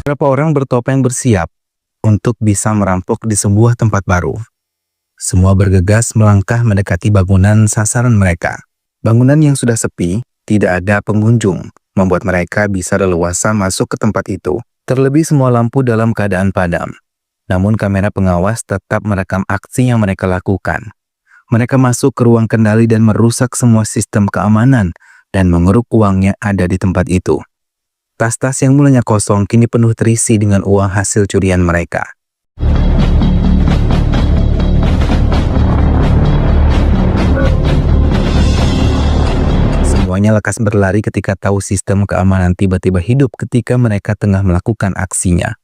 Beberapa orang bertopeng bersiap untuk bisa merampok di sebuah tempat baru. Semua bergegas melangkah mendekati bangunan sasaran mereka. Bangunan yang sudah sepi, tidak ada pengunjung, membuat mereka bisa leluasa masuk ke tempat itu. Terlebih semua lampu dalam keadaan padam. Namun kamera pengawas tetap merekam aksi yang mereka lakukan. Mereka masuk ke ruang kendali dan merusak semua sistem keamanan dan mengeruk uang yang ada di tempat itu. Tas-tas yang mulanya kosong kini penuh terisi dengan uang hasil curian mereka. Semuanya lekas berlari ketika tahu sistem keamanan tiba-tiba hidup ketika mereka tengah melakukan aksinya.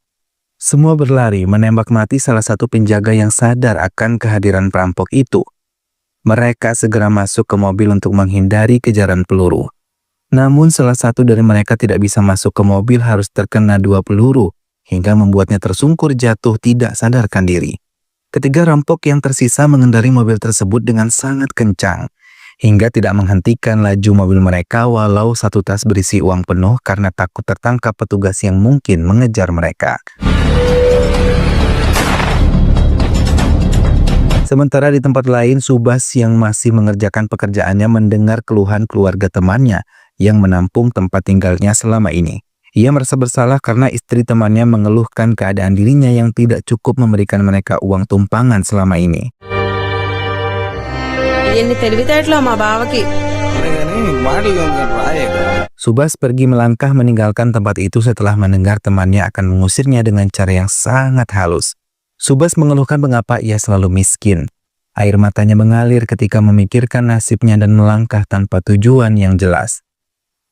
Semua berlari menembak mati salah satu penjaga yang sadar akan kehadiran perampok itu. Mereka segera masuk ke mobil untuk menghindari kejaran peluru. Namun salah satu dari mereka tidak bisa masuk ke mobil, harus terkena 2 peluru hingga membuatnya tersungkur jatuh tidak sadarkan diri. Ketiga rampok yang tersisa mengendari mobil tersebut dengan sangat kencang hingga tidak menghentikan laju mobil mereka walau satu tas berisi uang penuh karena takut tertangkap petugas yang mungkin mengejar mereka. Sementara di tempat lain, Subas yang masih mengerjakan pekerjaannya mendengar keluhan keluarga temannya yang menampung tempat tinggalnya selama ini. Ia merasa bersalah karena istri temannya mengeluhkan keadaan dirinya yang tidak cukup memberikan mereka uang tumpangan selama ini. Subas pergi melangkah meninggalkan tempat itu setelah mendengar temannya akan mengusirnya dengan cara yang sangat halus. Subas mengeluhkan mengapa ia selalu miskin. Air matanya mengalir ketika memikirkan nasibnya dan melangkah tanpa tujuan yang jelas.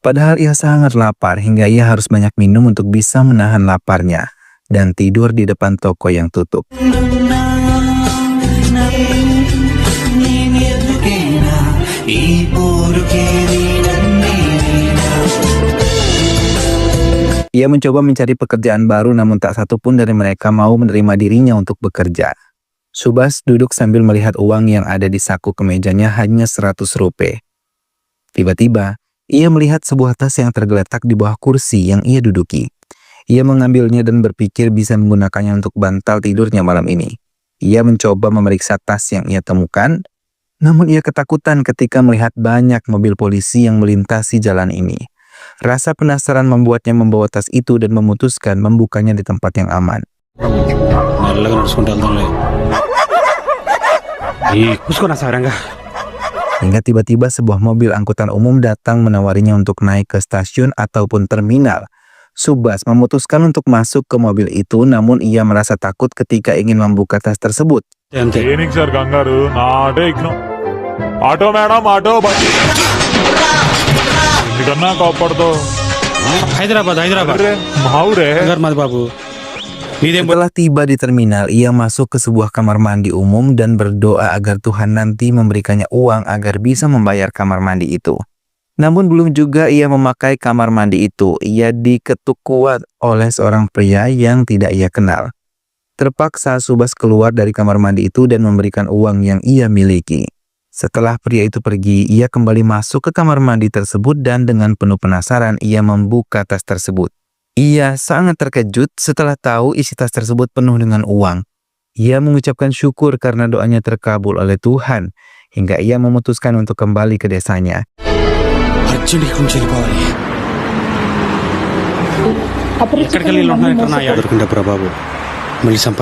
Padahal ia sangat lapar hingga ia harus banyak minum untuk bisa menahan laparnya dan tidur di depan toko yang tutup. Ia mencoba mencari pekerjaan baru namun tak satu pun dari mereka mau menerima dirinya untuk bekerja. Subas duduk sambil melihat uang yang ada di saku kemejanya hanya 100 rupiah. Tiba-tiba, ia melihat sebuah tas yang tergeletak di bawah kursi yang ia duduki. Ia mengambilnya dan berpikir bisa menggunakannya untuk bantal tidurnya malam ini. Ia mencoba memeriksa tas yang ia temukan, namun ia ketakutan ketika melihat banyak mobil polisi yang melintasi jalan ini. Rasa penasaran membuatnya membawa tas itu dan memutuskan membukanya di tempat yang aman. Hingga tiba-tiba sebuah mobil angkutan umum datang menawarinya untuk naik ke stasiun ataupun terminal. Subas memutuskan untuk masuk ke mobil itu, namun ia merasa takut ketika ingin membuka tas tersebut. Setelah tiba di terminal, ia masuk ke sebuah kamar mandi umum dan berdoa agar Tuhan nanti memberikannya uang agar bisa membayar kamar mandi itu. Namun belum juga ia memakai kamar mandi itu, ia diketuk kuat oleh seorang pria yang tidak ia kenal. Terpaksa Subas keluar dari kamar mandi itu dan memberikan uang yang ia miliki. Setelah pria itu pergi, ia kembali masuk ke kamar mandi tersebut dan dengan penuh penasaran ia membuka tas tersebut. Ia sangat terkejut setelah tahu isi tas tersebut penuh dengan uang. Ia mengucapkan syukur karena doanya terkabul oleh Tuhan, hingga ia memutuskan untuk kembali ke desanya.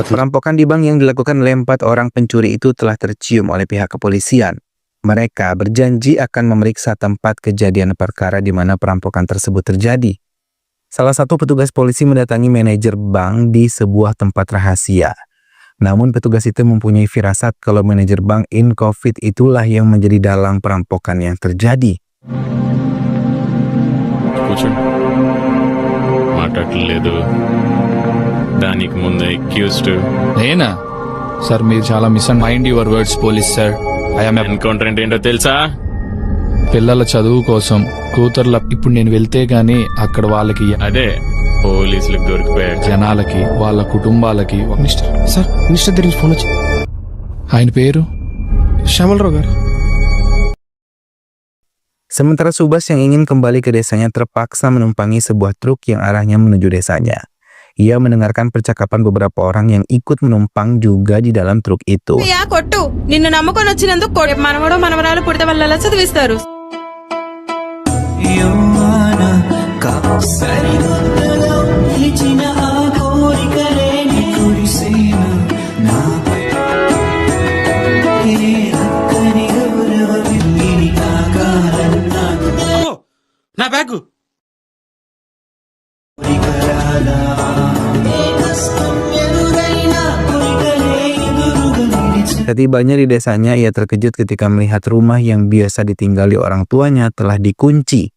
Perampokan di bank yang dilakukan oleh 4 orang pencuri itu telah tercium oleh pihak kepolisian. Mereka berjanji akan memeriksa tempat kejadian perkara di mana perampokan tersebut terjadi. Salah satu petugas polisi mendatangi manajer bank di sebuah tempat rahasia. Namun petugas itu mempunyai firasat kalau manajer bank in COVID itulah yang menjadi dalang perampokan yang terjadi. నేనా సార్ మీరు చాలా mind your words police sir encounter అంటే ఏంటో తెలుసా? పిల్లల చదువు కోసం కూతుర్ల ఇప్పుడు నేను వెళ్తే గానీ అక్కడ వాళ్ళకి అదే పోలీసులకు దొరికిపోయాడు. జనాలకి వాళ్ళ కుటుంబాలకి సార్ మినిస్టర్ దగ్గర నుంచి ఫోన్ వచ్చింది. ఆయన పేరు శ్యామలరావు గారు. Sementara Subas yang ingin kembali ke desanya terpaksa menumpangi sebuah truk yang arahnya menuju desanya. Ia mendengarkan percakapan beberapa orang yang ikut menumpang juga di dalam truk itu. Yeah కొట్టు నిన్ను నమ్ముకొని వచ్చినందుకు మనవడో మనవరాలు పుడితే వాళ్ళు ఎలా చదివిస్తారు నా bag Setibanya di desanya, ia terkejut ketika melihat rumah yang biasa ditinggali orang tuanya telah dikunci.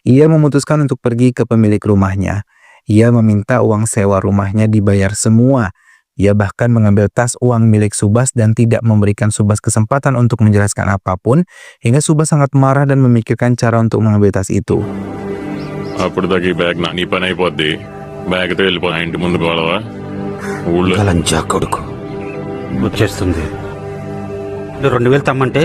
Ia memutuskan untuk pergi ke pemilik rumahnya. Ia meminta uang sewa rumahnya dibayar semua. Ia bahkan mengambil tas uang milik Subas dan tidak memberikan Subas kesempatan untuk menjelaskan apapun, hingga Subas sangat marah dan memikirkan cara untuk mengambil tas itu. అప్పుడు దాకా ఈ బ్యాగ్ నీ పని అయిపోద్ది. బ్యాగ్తో వెళ్ళిపో, ఇంటి ముందు గొడవ ఊళ్ళో. లంజా కొడుకు వచ్చేస్తుంది 2000 తమ్మంటే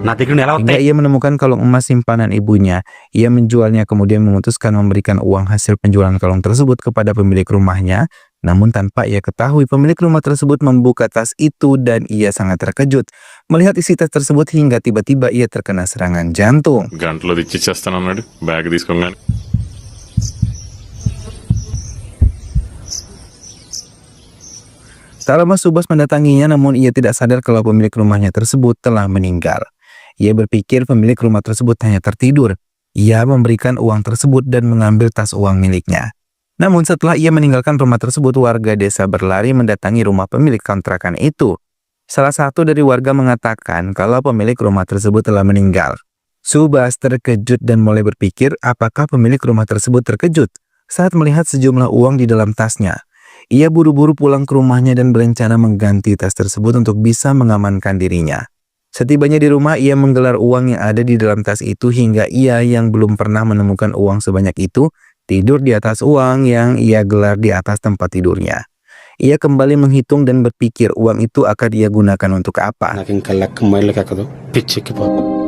నా దగ్గర ఎలా Hingga ia menemukan kalung emas simpanan ibunya. Ia menjualnya, kemudian memutuskan memberikan uang hasil penjualan kalung tersebut kepada pemilik rumahnya. Namun tanpa ia ketahui, pemilik rumah tersebut membuka tas itu dan ia sangat terkejut melihat isi tas tersebut hingga tiba-tiba ia terkena serangan jantung. గంటలో తెచ్చిచ్చేస్తానన్నాడు బ్యాగ్ తీసుకోగానే. Tak lama Subas mendatanginya, namun ia tidak sadar kalau pemilik rumahnya tersebut telah meninggal. Ia berpikir pemilik rumah tersebut hanya tertidur. Ia memberikan uang tersebut dan mengambil tas uang miliknya. Namun setelah ia meninggalkan rumah tersebut, warga desa berlari mendatangi rumah pemilik kontrakan itu. Salah satu dari warga mengatakan kalau pemilik rumah tersebut telah meninggal. Subas terkejut dan mulai berpikir apakah pemilik rumah tersebut terkejut saat melihat sejumlah uang di dalam tasnya. Ia buru-buru pulang ke rumahnya dan berencana mengganti tas tersebut untuk bisa mengamankan dirinya. Setibanya di rumah, ia menggelar uang yang ada di dalam tas itu hingga ia yang belum pernah menemukan uang sebanyak itu tidur di atas uang yang ia gelar di atas tempat tidurnya. Ia kembali menghitung dan berpikir uang itu akan ia gunakan untuk apa. నాకు ఇంకా లెక్క మైళ్ళకి ఎక్కదు పిచ్చెక్కిపోతుంది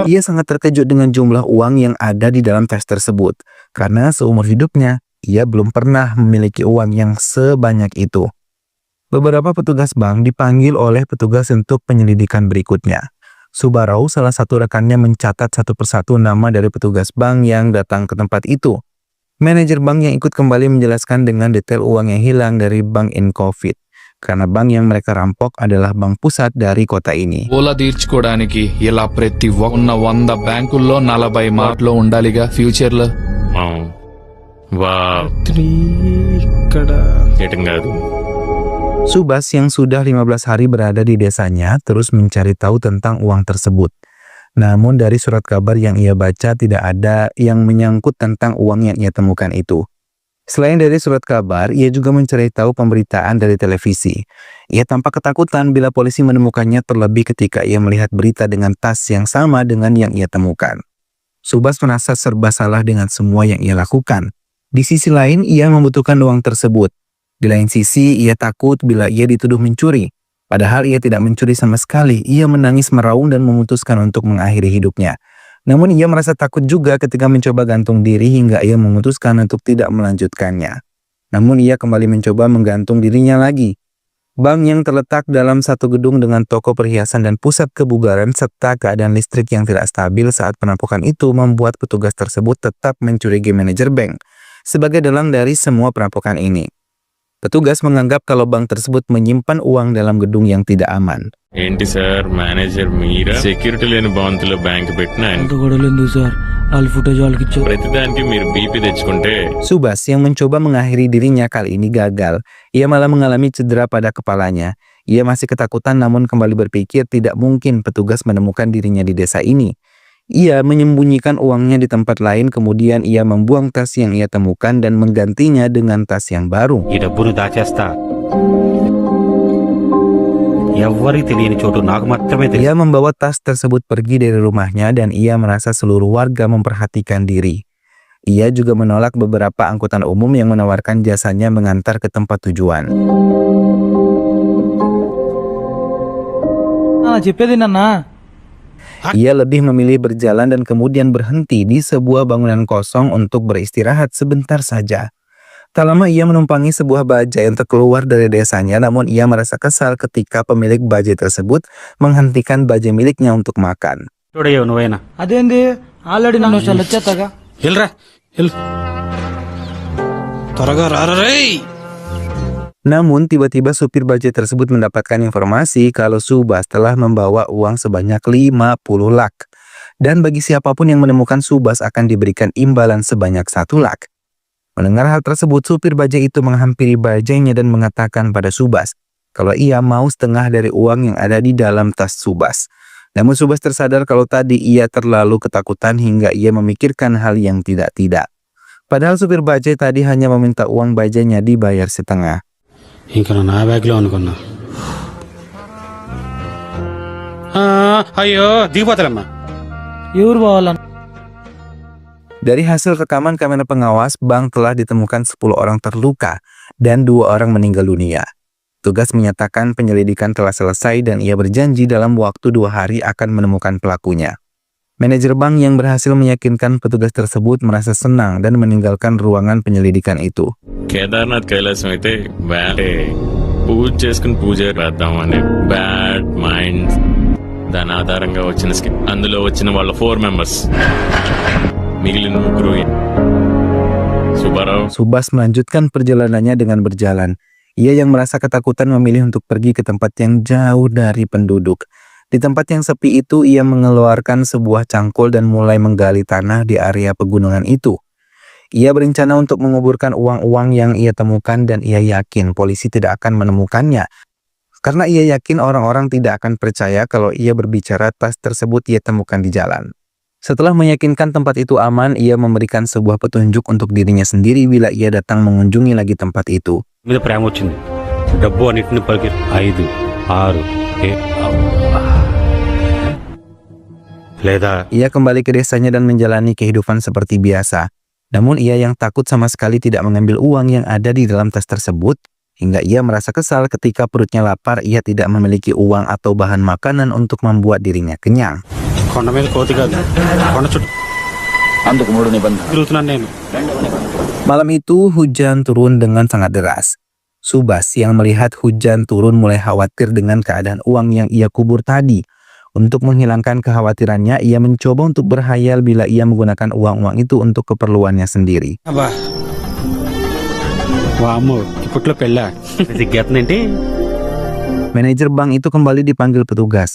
Ia sangat terkejut dengan jumlah uang yang ada di dalam tas tersebut, karena seumur hidupnya ia belum pernah memiliki uang yang sebanyak itu. Beberapa petugas bank dipanggil oleh petugas untuk penyelidikan berikutnya. Subarau, salah satu rekannya, mencatat satu persatu nama dari petugas bank yang datang ke tempat itu. Manajer bank yang ikut kembali menjelaskan dengan detail uang yang hilang dari bank Incovid. Karena bank yang mereka rampok adalah bank pusat dari kota ini. Ola తీర్చుకోవడానికి ఇలా ప్రతి ఉన్న 100 బ్యాంకుల్లో 40 మార్ట్లో ఉండాలిగా ఫ్యూచర్లో. ఇక్కడ ఏటం కాదు. Subas yang sudah 15 hari berada di desanya terus mencari tahu tentang uang tersebut. Namun dari surat kabar yang ia baca tidak ada yang menyangkut tentang uang yang ia temukan itu. Selain dari surat kabar, ia juga mencari tahu pemberitaan dari televisi. Ia tampak ketakutan bila polisi menemukannya, terlebih ketika ia melihat berita dengan tas yang sama dengan yang ia temukan. Subas merasa serba salah dengan semua yang ia lakukan. Di sisi lain, ia membutuhkan uang tersebut. Di lain sisi, ia takut bila ia dituduh mencuri. Padahal ia tidak mencuri sama sekali. Ia menangis meraung dan memutuskan untuk mengakhiri hidupnya. Namun ia merasa takut juga ketika mencoba gantung diri hingga ia memutuskan untuk tidak melanjutkannya. Namun ia kembali mencoba menggantung dirinya lagi. Bank yang terletak dalam satu gedung dengan toko perhiasan dan pusat kebugaran serta keadaan listrik yang tidak stabil saat perampokan itu membuat petugas tersebut tetap mencurigai manajer bank sebagai dalang dari semua perampokan ini. Petugas menganggap kalau bank tersebut menyimpan uang dalam gedung yang tidak aman. ఏంటి sir manager మీరా? సెక్యూరిటీ లేని భవంతిలో బ్యాంక్ పెట్టిన గొడవలేదు సార్ వాళ్ళ ఫుటేజ్ వాళ్ళకి ఇచ్చారు ప్రతిదానికి మీరు బీపీ తెచ్చుకుంటే. Subas yang mencoba mengakhiri dirinya kali ini gagal. Ia malah mengalami cedera pada kepalanya. Ia masih ketakutan namun kembali berpikir tidak mungkin petugas menemukan dirinya di desa ini. Ia menyembunyikan uangnya di tempat lain, kemudian ia membuang tas yang ia temukan dan menggantinya dengan tas yang baru. ఈ డబ్బును దాచేస్తా ఎవ్వరికి తెలియని చోటు నాకు మాత్రమే తెలుసు Ia membawa tas tersebut pergi dari rumahnya dan ia merasa seluruh warga memperhatikan diri. Ia juga menolak beberapa angkutan umum yang menawarkan jasanya mengantar ke tempat tujuan. చెప్పేది నాన్న. Ia lebih memilih berjalan dan kemudian berhenti di sebuah bangunan kosong untuk beristirahat sebentar saja. Tak lama ia menumpangi sebuah bajai untuk keluar dari desanya, namun ia merasa kesal ketika pemilik bajai tersebut menghentikan bajai miliknya untuk makan. చూడయ్యో నువ్వైనా అదేంది ఆల్రెడీ నన్ను చాలా వచ్చేస్తాగా. వెళ్ళరా వెళ్ళు త్వరగా రారా రేయ్. Namun tiba-tiba supir bajai tersebut mendapatkan informasi kalau Subas telah membawa uang sebanyak 50 lak. Dan bagi siapapun yang menemukan Subas akan diberikan imbalan sebanyak 1 lak. Mendengar hal tersebut, supir bajai itu menghampiri bajainya dan mengatakan pada Subas kalau ia mau setengah dari uang yang ada di dalam tas Subas. Namun Subas tersadar kalau tadi ia terlalu ketakutan hingga ia memikirkan hal yang tidak-tidak. Padahal supir bajai tadi hanya meminta uang bajainya dibayar setengah. ఇంకా నా బ్యాగ్లో అనుకున్నా. అయ్యో దిగిపోతారమ్మా. ఎవరు పోవాలన్న? Dari hasil rekaman kamera pengawas, bank telah ditemukan 10 orang terluka dan 2 orang meninggal dunia. Tugas menyatakan penyelidikan telah selesai dan ia berjanji dalam waktu 2 hari akan menemukan pelakunya. Manajer bank yang berhasil meyakinkan petugas tersebut merasa senang dan meninggalkan ruangan penyelidikan itu. Kedarnath కైలాసం అయితే పూజ చేసుకుని పూజ వేద్దామని bad mind దాని ఆధారంగా వచ్చిన అందులో వచ్చిన వాళ్ళ 4 మెంబర్స్ మిగిలిన 3 Subbarao. Subas melanjutkan perjalanannya dengan berjalan. Ia yang merasa ketakutan memilih untuk pergi ke tempat yang jauh dari penduduk. Di tempat yang sepi itu, ia mengeluarkan sebuah cangkul dan mulai menggali tanah di area pegunungan itu. Ia berencana untuk menguburkan uang-uang yang ia temukan dan ia yakin polisi tidak akan menemukannya. Karena ia yakin orang-orang tidak akan percaya kalau ia berbicara tas tersebut ia temukan di jalan. Setelah meyakinkan tempat itu aman, ia memberikan sebuah petunjuk untuk dirinya sendiri bila ia datang mengunjungi lagi tempat itu. మీద ప్రేమ వచ్చింది. డబ్బు అన్నిటిని పలికి 5 6 లేదా Ia kembali ke desanya dan menjalani kehidupan seperti biasa. Namun ia yang takut sama sekali tidak mengambil uang yang ada di dalam tas tersebut, hingga ia merasa kesal ketika perutnya lapar, ia tidak memiliki uang atau bahan makanan untuk membuat dirinya kenyang. కొండ మీద కోతి కాదు కొండ చుట్టూ అందుకు 3 నిబంధనలు తిరుగుతున్నాను నేను. Malam itu hujan turun dengan sangat deras. Subas yang melihat hujan turun mulai khawatir dengan keadaan uang yang ia kubur tadi. Untuk menghilangkan kekhawatirannya, ia mencoba untuk berhayal bila ia menggunakan uang-uang itu untuk keperluannya sendiri. అబ్బా వామ్మో ఇప్పట్లో పెళ్ళా సిగ్గేస్తుందేంటి. Manajer bank itu kembali dipanggil petugas.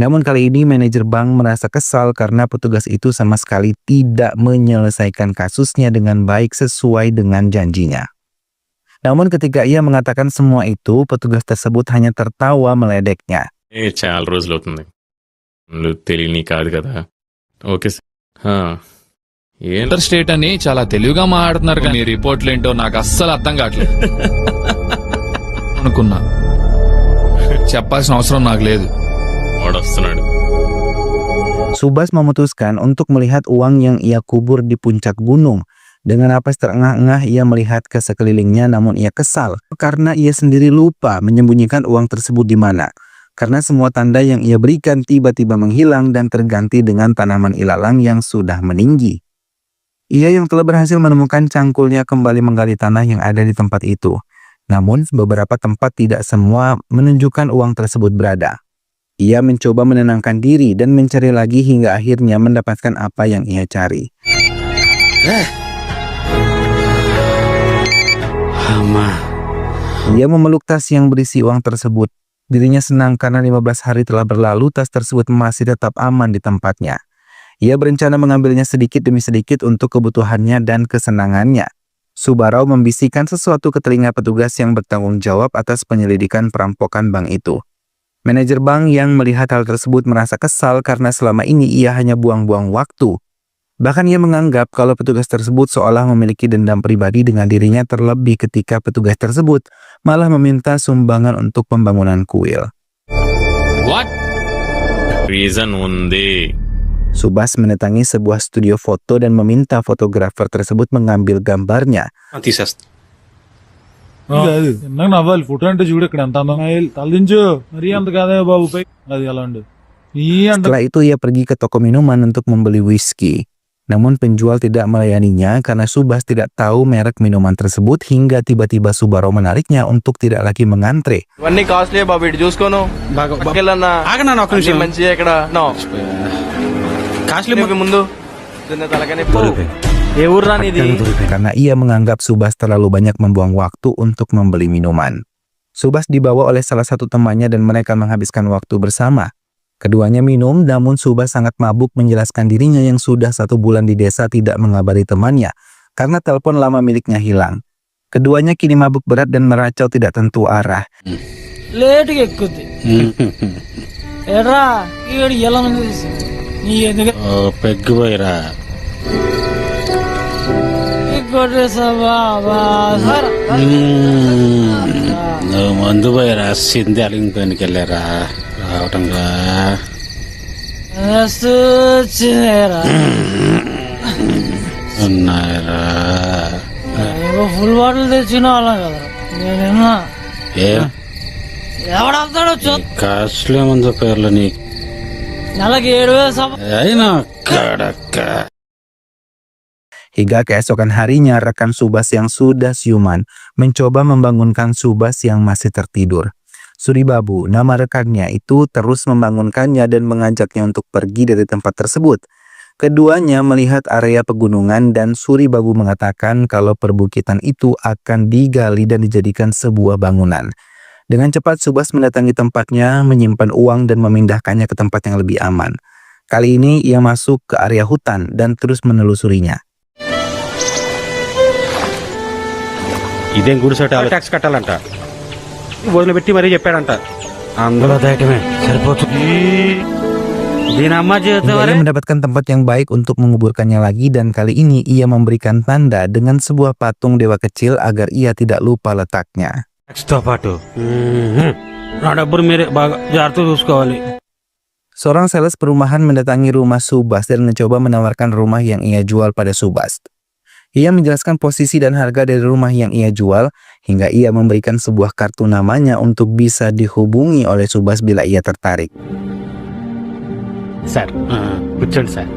Namun kali ini manajer bank merasa kesal karena petugas itu sama sekali tidak menyelesaikan kasusnya dengan baik sesuai dengan janjinya. Namun ketika ia mengatakan semua itu, petugas tersebut hanya tertawa meledeknya. చాలా రోజులు అవుతుంది నువ్వు తెలియని కాదు కదా. ఓకే ఏం inter state అని చాలా తెలివిగా మాట్లాడుతున్నారు కానీ రిపోర్ట్లు ఏంటో నాకు అస్సలు అర్థం కావట్లేదు అనుకున్నా. చెప్పాల్సిన అవసరం నాకు లేదు. వాడు వస్తున్నాడు. Subas memutuskan untuk melihat uang yang ia kubur di puncak gunung. Dengan napas terengah-engah ia melihat ke sekelilingnya, namun ia kesal karena ia sendiri lupa menyembunyikan uang tersebut di mana. Karena semua tanda yang ia berikan tiba-tiba menghilang dan terganti dengan tanaman ilalang yang sudah meninggi. Ia yang telah berhasil menemukan cangkulnya kembali menggali tanah yang ada di tempat itu. Namun beberapa tempat tidak semua menunjukkan uang tersebut berada. Ia mencoba menenangkan diri dan mencari lagi hingga akhirnya mendapatkan apa yang ia cari. అమ్మా Ia memeluk tas yang berisi uang tersebut. Dirinya senang karena 15 hari telah berlalu, tas tersebut masih tetap aman di tempatnya. Ia berencana mengambilnya sedikit demi sedikit untuk kebutuhannya dan kesenangannya. Subarau membisikkan sesuatu ke telinga petugas yang bertanggung jawab atas penyelidikan perampokan bank itu. Manajer bank yang melihat hal tersebut merasa kesal karena selama ini ia hanya buang-buang waktu. Bahkan ia menganggap kalau petugas tersebut seolah memiliki dendam pribadi dengan dirinya, terlebih ketika petugas tersebut malah meminta sumbangan untuk pembangunan kuil. What reason ఉంది. Subas mendatangi sebuah studio foto dan meminta fotografer tersebut mengambil gambarnya. తీసేస్తా కాదు నాకు నవ్వాలి ఫోటో అంటే చూడు ఇక్కడ ఎంత అందంగా తలదించు మరీ అంత కాదే బాబు పై అది ఎలా ఉండు ఈ అంట Setelah itu ia pergi ke toko minuman untuk membeli whisky. Namun penjual tidak melayaninya karena Subas tidak tahu merek minuman tersebut hingga tiba-tiba Subaro menariknya untuk tidak lagi mengantre. ఇవన్నీ కాస్ట్లీ బాబు ఇటు చూసుకోను పట్టుకెళ్ళన్నా ఆగనా ఒక్క నిమిషం మంచిగా ఇక్కడ నో కాస్ట్లీ ఇవి ముందు చిన్న తలకాయ నొప్పి. ఏ ఊర్రా నీది Karena ia menganggap Subas terlalu banyak membuang waktu untuk membeli minuman. Subas dibawa oleh salah satu temannya dan mereka menghabiskan waktu bersama. Keduanya minum, namun Subas sangat mabuk menjelaskan dirinya yang sudah 1 bulan di desa tidak mengabari temannya karena telepon lama miliknya hilang. Keduanya kini mabuk berat dan meracau tidak tentu arah. లేట్గా ఎక్కుద్ది ఎర్రా ఈడు ఎలా ఉంది తెలుసు? నీ ఎందుకు పెగ్గిపోయిరా కొట్టేసావా సార్ నువ్వు మందు పోయిరా సింధి అలిగిపోయినకి వెళ్ళారా రావటంగా వచ్చిందేరా ఉన్నాయరా ఫుల్ బాటిల్ తెచ్చిన వాళ్ళం కదా నేను ఏ ఎవడవుతాడో చూ కాస్ట్లీ మందు పేర్లు నీకు నెలకి 7,000 అయినా కడక్క Hingga keesokan harinya rekan Subas yang sudah siuman mencoba membangunkan Subas yang masih tertidur. Suribabu, nama rekannya itu terus membangunkannya dan mengajaknya untuk pergi dari tempat tersebut. Keduanya melihat area pegunungan dan Suribabu mengatakan kalau perbukitan itu akan digali dan dijadikan sebuah bangunan. Dengan cepat Subas mendatangi tempatnya, menyimpan uang dan memindahkannya ke tempat yang lebih aman. Kali ini ia masuk ke area hutan dan terus menelusurinya. ఇదేం గుడిసెట ట్యాక్స్ కట్టాలంట వదిలిపెట్టి మరీ చెప్పాడంట అందులో దాయటమే సరిపోతుంది దీని అమ్మ Hingga ia mendapatkan tempat yang baik untuk menguburkannya lagi dan kali ini ia memberikan tanda dengan sebuah patung dewa kecil agar ia tidak lupa letaknya. తో పాటు నా డబ్బులు మీరే బాగా జాగ్రత్తగా చూసుకోవాలి Seorang sales perumahan mendatangi rumah Subas dan mencoba menawarkan rumah yang ia jual pada Subas. Ia menjelaskan posisi dan harga dari rumah yang ia jual hingga ia memberikan sebuah kartu namanya untuk bisa dihubungi oleh Subas bila ia tertarik. Sir కూర్చోండి సార్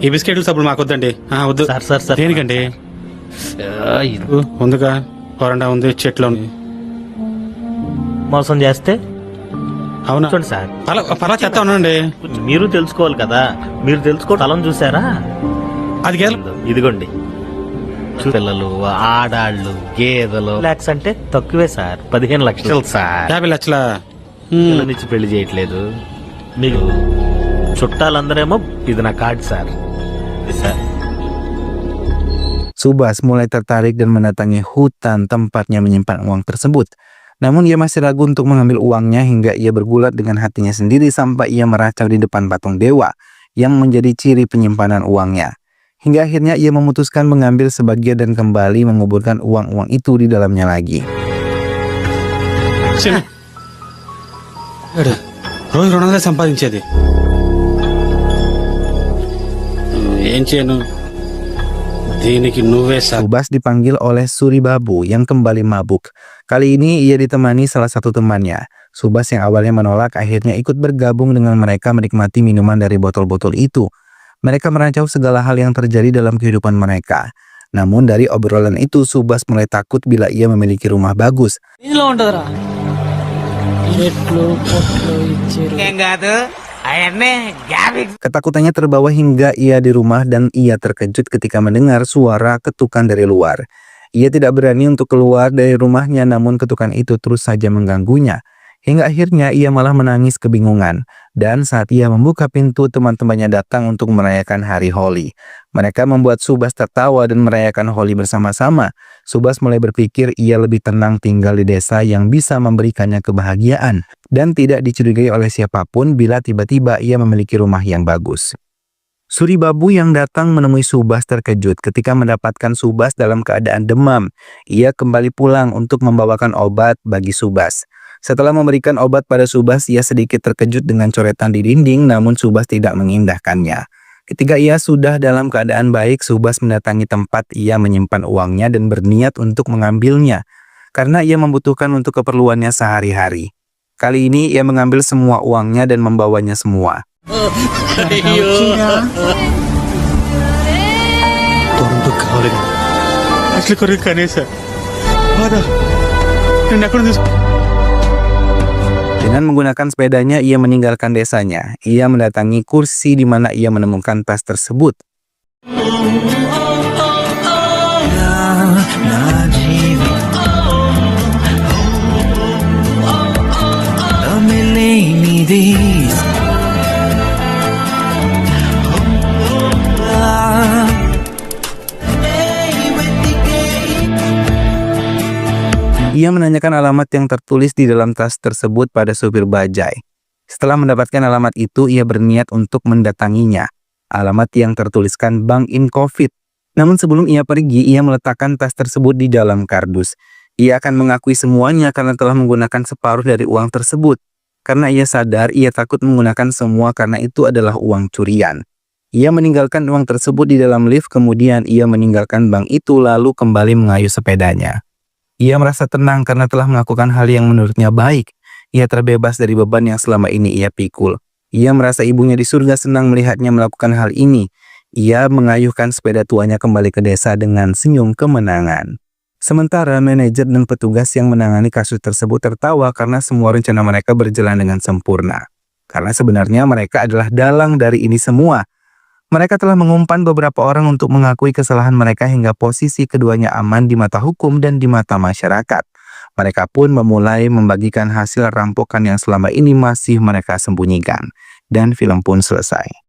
ఈ బిస్కెట్లు సబ్బులు మాకొద్దండి వద్దు sir sir sir దేనికండి ఉందిగా వరండా ఉంది చెట్లు ఉంది మోసం చేస్తే అవునా కూర్చోండి సార్ పలా చెత్త ఉండండి మీరు తెలుసుకోవాలి కదా మీరు తెలుసుకో స్థలం చూసారా అది గేల ఇదిగోండి పిల్లలు ఆడాళ్ళు గేదెలు లాక్స్ అంటే తక్కువే సార్ 15 లక్షలు సార్ 50 లక్షల నుంచి పెళ్లి చేయట్లేదు మీకు చుట్టాలందరేమో ఇది నా card sir sir Subas mulai tertarik dan mendatangi hutan tempatnya menyimpan uang tersebut. Namun ia masih ragu untuk mengambil uangnya hingga ia bergulat dengan hatinya sendiri sampai ia meracau di depan patung dewa yang menjadi ciri penyimpanan uangnya. Hingga akhirnya ia memutuskan mengambil sebagian dan kembali menguburkan uang-uang itu di dalamnya lagi. రోజు 200 సంపాదించేది ఏం చేయను దీనికి నువ్వే Subas dipanggil oleh Suribabu yang kembali mabuk. Kali ini ia ditemani salah satu temannya. Subas yang awalnya menolak akhirnya ikut bergabung dengan mereka menikmati minuman dari botol-botol itu. Mereka merancau segala hal yang terjadi dalam kehidupan mereka. Namun dari obrolan itu Subas mulai takut bila ia memiliki rumah bagus. ఇందులో ఉంటదిరా చెట్లు పొట్లు ఇచ్చారు Ketakutannya terbawa hingga ia di rumah dan ia terkejut ketika mendengar suara ketukan dari luar. Ia tidak berani untuk keluar dari rumahnya namun ketukan itu terus saja mengganggunya. Hingga akhirnya ia malah menangis kebingungan. Dan saat ia membuka pintu teman-temannya datang untuk merayakan hari Holi. Mereka membuat Subas tertawa dan merayakan Holi bersama-sama. Subas mulai berpikir ia lebih tenang tinggal di desa yang bisa memberikannya kebahagiaan. Dan tidak dicurigai oleh siapapun bila tiba-tiba ia memiliki rumah yang bagus. Suribabu yang datang menemui Subas terkejut ketika mendapatkan Subas dalam keadaan demam. Ia kembali pulang untuk membawakan obat bagi Subas. Setelah memberikan obat pada Subas, ia sedikit terkejut dengan coretan di dinding, namun Subas tidak mengindahkannya. Ketika ia sudah dalam keadaan baik, Subas mendatangi tempat ia menyimpan uangnya dan berniat untuk mengambilnya. karena ia membutuhkan untuk keperluannya sehari-hari. Kali ini ia mengambil semua uangnya dan membawanya semua. తోడు కావాలి అసలు కొరకు కనీస బాధ నేను ఎక్కడ తీసుకు Dengan menggunakan sepedanya, ia meninggalkan desanya. Ia mendatangi kursi di mana ia menemukan tas tersebut. Ia menanyakan alamat yang tertulis di dalam tas tersebut pada supir bajai. Setelah mendapatkan alamat itu, ia berniat untuk mendatanginya. Alamat yang tertuliskan Bank Incovid. Namun sebelum ia pergi, ia meletakkan tas tersebut di dalam kardus. Ia akan mengakui semuanya karena telah menggunakan separuh dari uang tersebut. Karena ia sadar, ia takut menggunakan semua karena itu adalah uang curian. Ia meninggalkan uang tersebut di dalam lift, kemudian ia meninggalkan bank itu lalu kembali mengayuh sepedanya. Ia merasa tenang karena telah melakukan hal yang menurutnya baik. Ia terbebas dari beban yang selama ini ia pikul. Ia merasa ibunya di surga senang melihatnya melakukan hal ini. Ia mengayuhkan sepeda tuanya kembali ke desa dengan senyum kemenangan. Sementara manajer dan petugas yang menangani kasus tersebut tertawa karena semua rencana mereka berjalan dengan sempurna. Karena sebenarnya mereka adalah dalang dari ini semua. Mereka telah mengumpan beberapa orang untuk mengakui kesalahan mereka hingga posisi keduanya aman di mata hukum dan di mata masyarakat. Mereka pun memulai membagikan hasil rampokan yang selama ini masih mereka sembunyikan. Dan film pun selesai.